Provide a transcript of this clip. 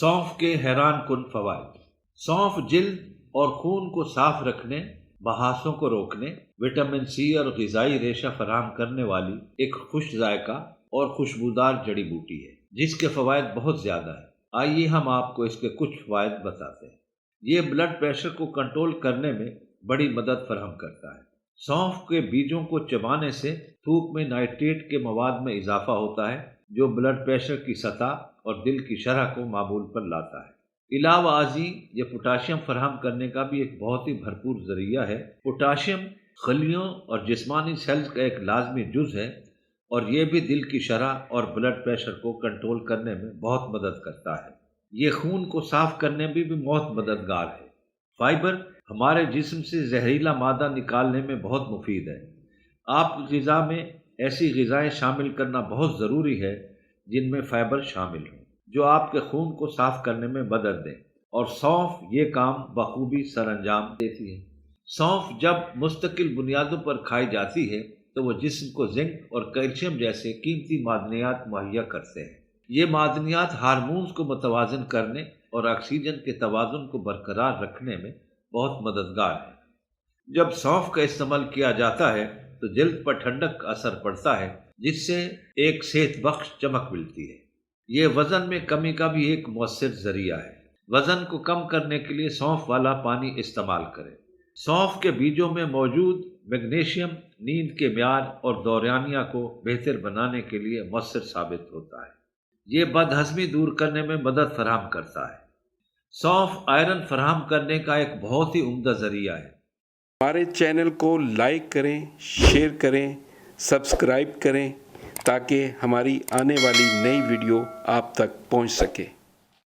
سونف کے حیران کن فوائد۔ سونف جلد اور خون کو صاف رکھنے، بہاسوں کو روکنے، وٹامن سی اور غذائی ریشہ فراہم کرنے والی ایک خوش ذائقہ اور خوشبودار جڑی بوٹی ہے جس کے فوائد بہت زیادہ ہیں۔ آئیے ہم آپ کو اس کے کچھ فوائد بتاتے ہیں۔ یہ بلڈ پریشر کو کنٹرول کرنے میں بڑی مدد فراہم کرتا ہے۔ سونف کے بیجوں کو چبانے سے تھوک میں نائٹریٹ کے مواد میں اضافہ ہوتا ہے جو بلڈ پریشر کی سطح اور دل کی شرح کو معمول پر لاتا ہے۔ علاوہ ازیں یہ پوٹاشیم فراہم کرنے کا بھی ایک بہت ہی بھرپور ذریعہ ہے۔ پوٹاشیم خلیوں اور جسمانی سیلز کا ایک لازمی جز ہے اور یہ بھی دل کی شرح اور بلڈ پریشر کو کنٹرول کرنے میں بہت مدد کرتا ہے۔ یہ خون کو صاف کرنے میں بھی بہت مددگار ہے۔ فائبر ہمارے جسم سے زہریلا مادہ نکالنے میں بہت مفید ہے۔ آپ کی غذا میں ایسی غذائیں شامل کرنا بہت ضروری ہے جن میں فائبر شامل ہوں، جو آپ کے خون کو صاف کرنے میں مدد دیں، اور سونف یہ کام بخوبی سر انجام دیتی ہے۔ سونف جب مستقل بنیادوں پر کھائی جاتی ہے تو وہ جسم کو زنک اور کیلشیم جیسے قیمتی معدنیات مہیا کرتے ہیں۔ یہ معدنیات ہارمونز کو متوازن کرنے اور آکسیجن کے توازن کو برقرار رکھنے میں بہت مددگار ہے۔ جب سونف کا استعمال کیا جاتا ہے تو جلد پر ٹھنڈک کا اثر پڑتا ہے جس سے ایک صحت بخش چمک ملتی ہے۔ یہ وزن میں کمی کا بھی ایک مؤثر ذریعہ ہے۔ وزن کو کم کرنے کے لیے سونف والا پانی استعمال کریں۔ سونف کے بیجوں میں موجود میگنیشیم نیند کے معیار اور دورانیہ کو بہتر بنانے کے لیے مؤثر ثابت ہوتا ہے۔ یہ بد ہضمی دور کرنے میں مدد فراہم کرتا ہے۔ سونف آئرن فراہم کرنے کا ایک بہت ہی عمدہ ذریعہ ہے۔ ہمارے چینل کو لائک کریں، شیئر کریں، سبسکرائب کریں تاکہ ہماری آنے والی نئی ویڈیو آپ تک پہنچ سکے۔